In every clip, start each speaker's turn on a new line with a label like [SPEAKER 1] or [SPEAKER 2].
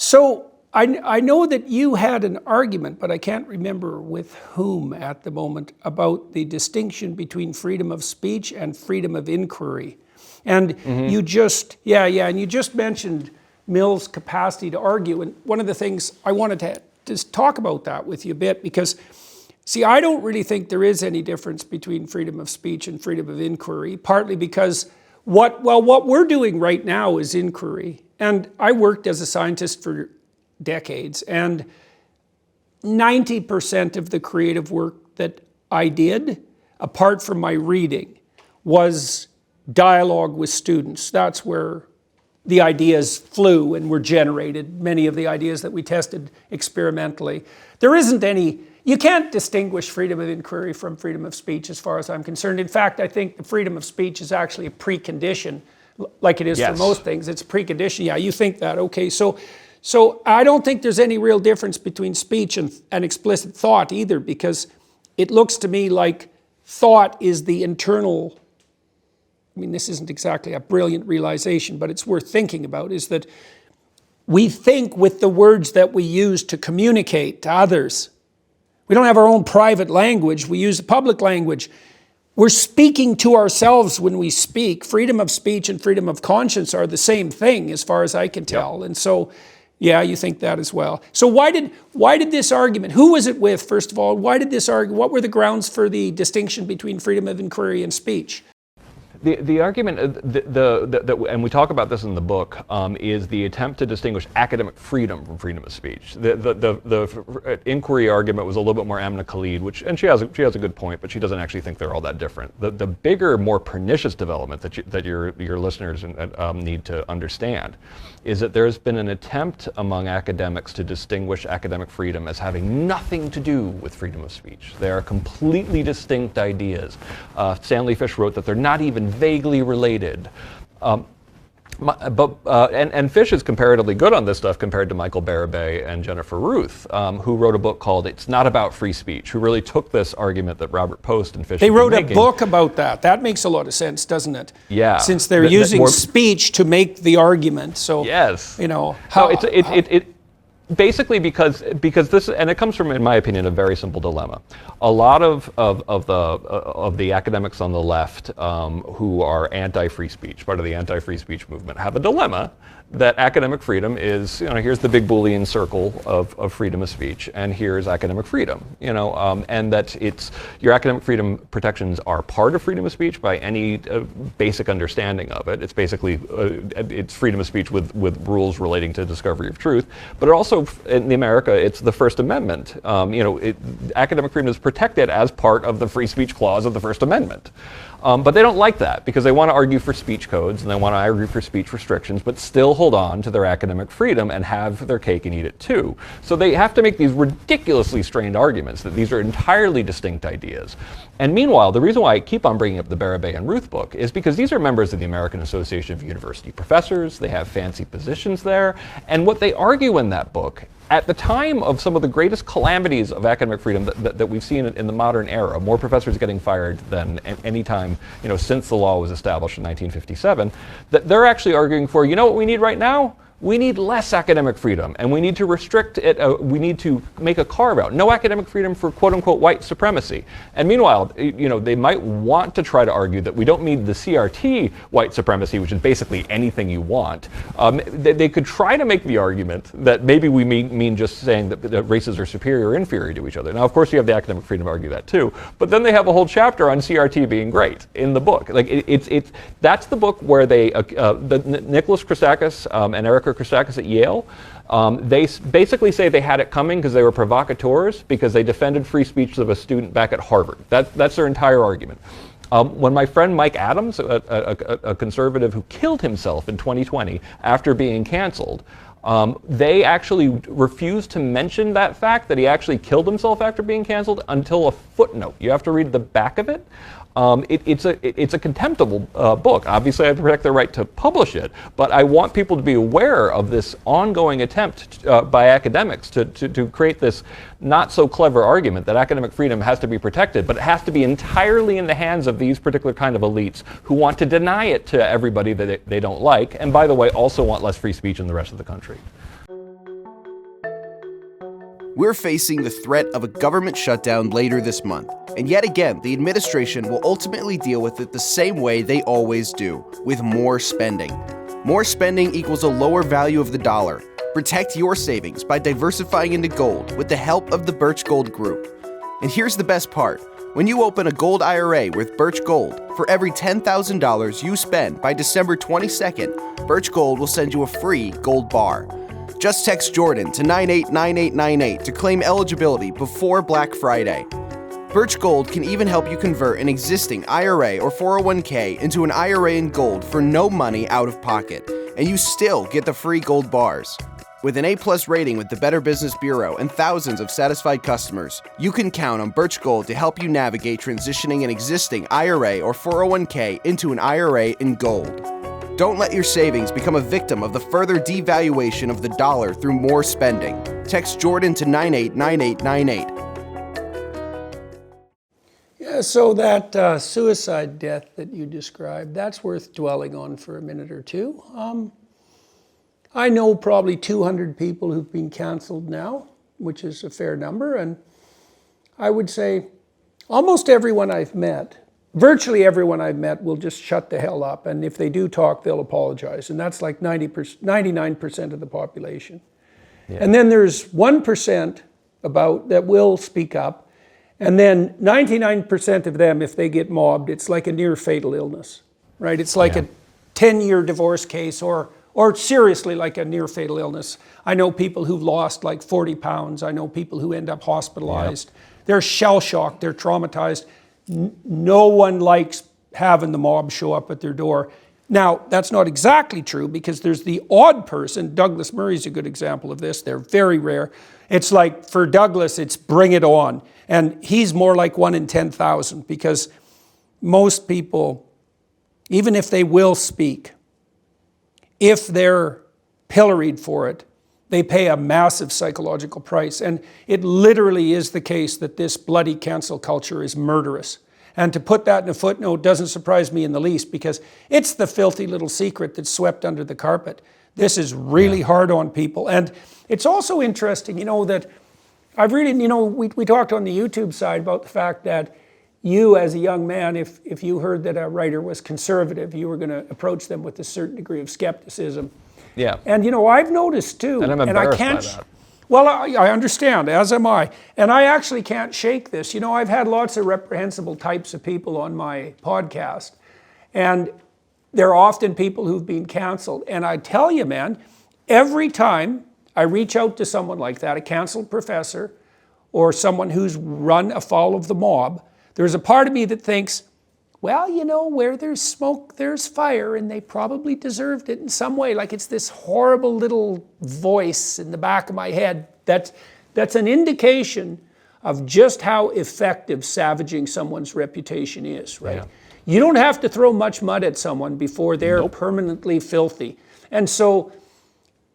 [SPEAKER 1] So I know that you had an argument, but I can't remember with whom at the moment, about the distinction between freedom of speech and freedom of inquiry. And you just, and you just mentioned Mill's capacity to argue. And one of the things I wanted to just talk about that with you a bit, because see, I don't really think there is any difference between freedom of speech and freedom of inquiry, partly because what we're doing right now is inquiry. And I worked as a scientist for decades, and 90% of the creative work that I did, apart from my reading, was dialogue with students. That's where the ideas flew and were generated, many of the ideas that we tested experimentally. There isn't any, you can't distinguish freedom of inquiry from freedom of speech as far as I'm concerned. In fact, I think the freedom of speech is actually a precondition, like it is for most things. It's a precondition. Yeah, you think that. Okay, so I don't think there's any real difference between speech and explicit thought either, because it looks to me like thought is the internal, I mean, this isn't exactly a brilliant realization, but it's worth thinking about, is that we think with the words that we use to communicate to others. We don't have our own private language, we use the public language. We're speaking to ourselves when we speak. Freedom of speech and freedom of conscience are the same thing as far as I can tell. And so, yeah, you think that as well. So why did this argument, who was it with, first of all? Why did this what were the grounds for the distinction between freedom of inquiry and speech?
[SPEAKER 2] The argument, and we talk about this in the book, is the attempt to distinguish academic freedom from freedom of speech. The inquiry argument was a little bit more Amna Khalid, and she has a good point, but she doesn't actually think they're all that different. The bigger, more pernicious development that your listeners need to understand is that there's been an attempt among academics to distinguish academic freedom as having nothing to do with freedom of speech. They are completely distinct ideas. Stanley Fish wrote that they're not even vaguely related. And Fish is comparatively good on this stuff compared to Michael Barabay and Jennifer Ruth, who wrote a book called It's Not About Free Speech, who really took this argument that Robert Post and Fish
[SPEAKER 1] They wrote a book about that. That makes a lot of sense, doesn't it?
[SPEAKER 2] Yeah.
[SPEAKER 1] Since they're using speech to make the argument. So,
[SPEAKER 2] yes.
[SPEAKER 1] You know,
[SPEAKER 2] basically because this, and it comes from, in my opinion, a very simple dilemma. A lot of the academics on the left who are anti-free speech, part of the anti-free speech movement, have a dilemma that academic freedom is, here's the big Boolean circle of freedom of speech, and here's academic freedom, and that your academic freedom protections are part of freedom of speech by any basic understanding of it. It's basically, it's freedom of speech with rules relating to discovery of truth, but it also, in America, it's the First Amendment. Academic freedom is protected as part of the free speech clause of the First Amendment. But they don't like that because they want to argue for speech codes and they want to argue for speech restrictions, but still hold on to their academic freedom and have their cake and eat it too. So they have to make these ridiculously strained arguments that these are entirely distinct ideas. And meanwhile, the reason why I keep on bringing up the Barabay and Ruth book is because these are members of the American Association of University Professors. They have fancy positions there. And what they argue in that book, at the time of some of the greatest calamities of academic freedom that we've seen in the modern era, more professors getting fired than any time since the law was established in 1957, that they're actually arguing for, what we need right now? We need less academic freedom, and we need to restrict it. We need to make a carve out. No academic freedom for quote unquote white supremacy. And meanwhile, they might want to try to argue that we don't need the CRT white supremacy, which is basically anything you want. They could try to make the argument that maybe we mean just saying that races are superior or inferior to each other. Now, of course, you have the academic freedom to argue that too, but then they have a whole chapter on CRT being great in the book. Like that's the book where they, Nicholas Christakis and Erica Christakis at Yale, they basically say they had it coming because they were provocateurs because they defended free speech of a student back at Harvard. That's their entire argument. When my friend Mike Adams, a conservative who killed himself in 2020 after being canceled, they actually refused to mention that fact that he actually killed himself after being canceled until a footnote. You have to read the back of it. It's a contemptible book. Obviously, I protect their right to publish it, but I want people to be aware of this ongoing attempt by academics to create this not so clever argument that academic freedom has to be protected, but it has to be entirely in the hands of these particular kind of elites who want to deny it to everybody that they don't like, and by the way, also want less free speech in the rest of the country.
[SPEAKER 3] We're facing the threat of a government shutdown later this month, and yet again, the administration will ultimately deal with it the same way they always do, with more spending. More spending equals a lower value of the dollar. Protect your savings by diversifying into gold with the help of the Birch Gold Group. And here's the best part. When you open a gold IRA with Birch Gold, for every $10,000 you spend by December 22nd, Birch Gold will send you a free gold bar. Just text Jordan to 989898 to claim eligibility before Black Friday. Birch Gold can even help you convert an existing IRA or 401k into an IRA in gold for no money out of pocket, and you still get the free gold bars. With an A+ rating with the Better Business Bureau and thousands of satisfied customers, you can count on Birch Gold to help you navigate transitioning an existing IRA or 401k into an IRA in gold. Don't let your savings become a victim of the further devaluation of the dollar through more spending. Text Jordan to 989898.
[SPEAKER 1] Yeah, so that suicide death that you described, that's worth dwelling on for a minute or two. I know probably 200 people who've been canceled now, which is a fair number, and I would say almost everyone I've met, virtually everyone I've met will just shut the hell up, and if they do talk, they'll apologize, and that's like 99% of the population. Yeah. And then there's 1% about that will speak up, and then 99% of them, if they get mobbed, it's like a near fatal illness, right? It's like a 10-year divorce case or seriously like a near fatal illness. I know people who've lost like 40 pounds. I know people who end up hospitalized. They're shell-shocked, they're traumatized. No one likes having the mob show up at their door. Now, that's not exactly true because there's the odd person. Douglas Murray's a good example of this. They're very rare. It's like for Douglas, it's bring it on. And he's more like 1 in 10,000 because most people, even if they will speak, if they're pilloried for it, they pay a massive psychological price. And it literally is the case that this bloody cancel culture is murderous. And to put that in a footnote doesn't surprise me in the least because it's the filthy little secret that's swept under the carpet. This is really hard on people. And it's also interesting, that I've really, we talked on the YouTube side about the fact that you as a young man, if you heard that a writer was conservative, you were going to approach them with a certain degree of skepticism. Yeah. And I've noticed too.
[SPEAKER 2] And I'm embarrassed by that.
[SPEAKER 1] Well, I understand, as am I. And I actually can't shake this. I've had lots of reprehensible types of people on my podcast. And they're often people who've been canceled. And I tell you, man, every time I reach out to someone like that, a canceled professor or someone who's run afoul of the mob, there's a part of me that thinks, well, where there's smoke, there's fire, and they probably deserved it in some way. Like it's this horrible little voice in the back of my head. That's an indication of just how effective savaging someone's reputation is, right? Yeah. You don't have to throw much mud at someone before they're permanently filthy. And so,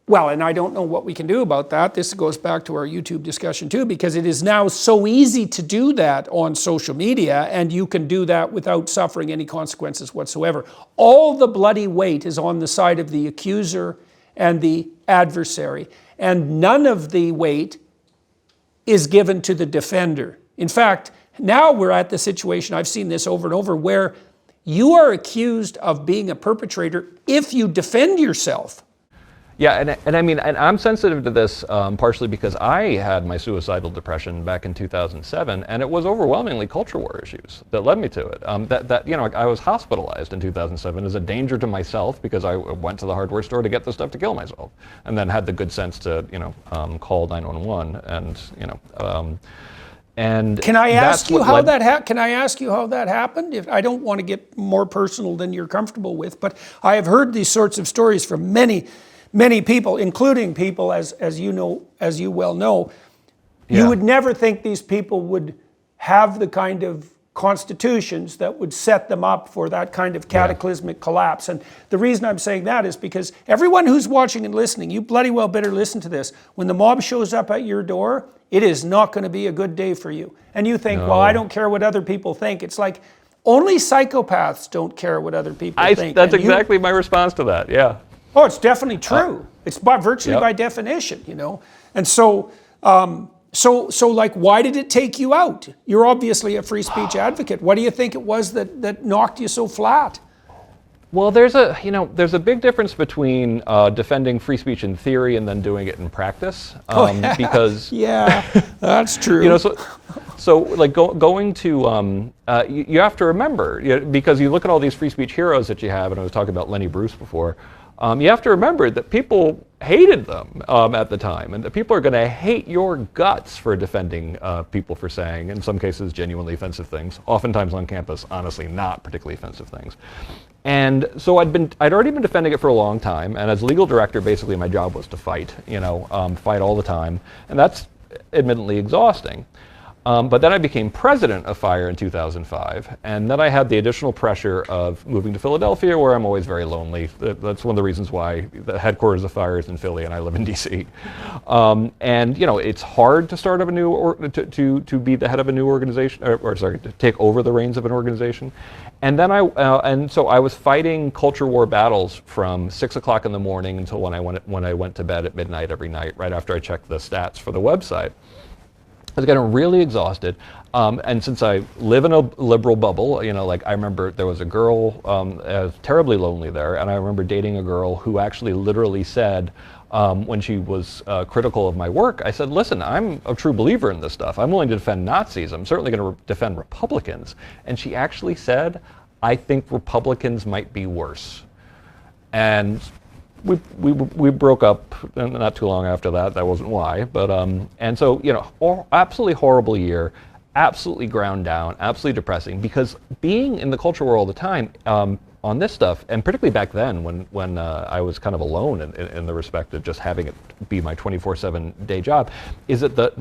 [SPEAKER 1] and I don't know what we can do about that. This goes back to our YouTube discussion too, because it is now so easy to do that on social media, and you can do that without suffering any consequences whatsoever. All the bloody weight is on the side of the accuser and the adversary, and none of the weight is given to the defender. In fact, now we're at the situation, I've seen this over and over, where you are accused of being a perpetrator if you defend yourself.
[SPEAKER 2] Yeah, and I mean, and I'm sensitive to this partially because I had my suicidal depression back in 2007, and it was overwhelmingly culture war issues that led me to it. I was hospitalized in 2007 as a danger to myself because I went to the hardware store to get the stuff to kill myself, and then had the good sense to call 911 and
[SPEAKER 1] can I ask you how that happened? If I don't want to get more personal than you're comfortable with, but I have heard these sorts of stories from many people, including people, as you well know, you would never think these people would have the kind of constitutions that would set them up for that kind of cataclysmic collapse. And the reason I'm saying that is because everyone who's watching and listening, you bloody well better listen to this. When the mob shows up at your door, it is not going to be a good day for you. And you think, well, I don't care what other people think. It's like, only psychopaths don't care what other people think.
[SPEAKER 2] That's exactly my response to that, yeah.
[SPEAKER 1] Oh, it's definitely true. It's virtually by definition, And so So like, why did it take you out? You're obviously a free speech advocate. What do you think it was that knocked you so flat?
[SPEAKER 2] Well, there's a big difference between defending free speech in theory and then doing it in practice. Because
[SPEAKER 1] yeah, that's true.
[SPEAKER 2] So like going to you have to remember, because you look at all these free speech heroes that you have, and I was talking about Lenny Bruce before. You have to remember that people hated them at the time, and that people are going to hate your guts for defending people for saying, in some cases, genuinely offensive things. Oftentimes on campus, honestly, not particularly offensive things. And so I'd already been defending it for a long time, and as legal director, basically my job was to fight, fight all the time, and that's admittedly exhausting. But then I became president of FIRE in 2005, and then I had the additional pressure of moving to Philadelphia, where I'm always very lonely. That's one of the reasons why the headquarters of FIRE is in Philly, and I live in DC. And it's hard to start up a new to be the head of a new organization, to take over the reins of an organization. And then so I was fighting culture war battles from 6 o'clock in the morning until when I went to bed at midnight every night, right after I checked the stats for the website. I was getting really exhausted, and since I live in a liberal bubble, I remember there was a girl, I was terribly lonely there, and I remember dating a girl who actually literally said, when she was critical of my work, I said, listen, I'm a true believer in this stuff. I'm willing to defend Nazis. I'm certainly going to defend Republicans. And she actually said, I think Republicans might be worse. And we broke up not too long after that. That wasn't why, but and so absolutely horrible year, absolutely ground down, absolutely depressing. Because being in the culture war all the time on this stuff, and particularly back then when I was kind of alone in the respect of just having it be my 24/7 day job, is that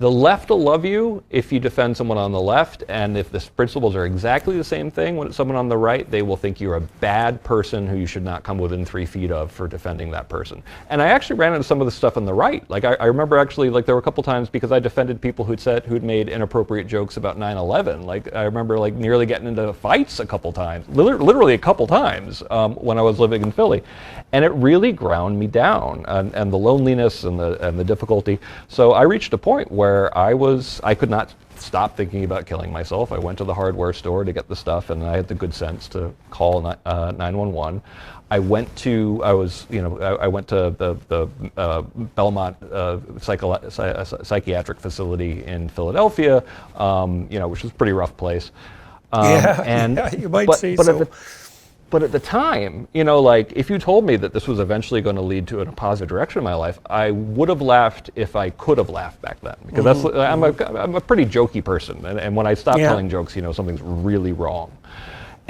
[SPEAKER 2] the left will love you if you defend someone on the left, and if the principles are exactly the same thing when it's someone on the right, they will think you're a bad person who you should not come within 3 feet of for defending that person. And I actually ran into some of the stuff on the right. Like I remember actually, like there were a couple times because I defended people who'd made inappropriate jokes about 9/11. Like I remember like nearly getting into fights a couple times, literally a couple times when I was living in Philly, and it really ground me down, and the loneliness and the difficulty. So I reached a point where I could not stop thinking about killing myself. I went to the hardware store to get the stuff, and I had the good sense to call 911. I went to the Belmont psychiatric facility in Philadelphia, which was a pretty rough place.
[SPEAKER 1] You might say so.
[SPEAKER 2] But at the time, if you told me that this was eventually going to lead to a positive direction in my life, I would have laughed if I could have laughed back then. Because I'm a pretty jokey person, and when I stop telling jokes, something's really wrong.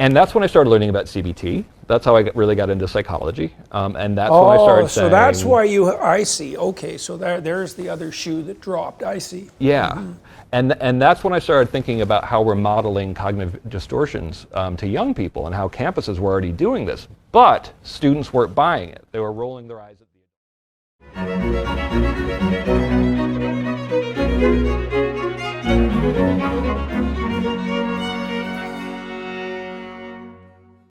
[SPEAKER 2] And that's when I started learning about CBT. That's how I really got into psychology, and that's when I started saying.
[SPEAKER 1] So that's why I see. Okay, so there's the other shoe that dropped. I see.
[SPEAKER 2] Yeah. Mm-hmm. And that's when I started thinking about how we're modeling cognitive distortions to young people, and how campuses were already doing this. But students weren't buying it. They were rolling their eyes at the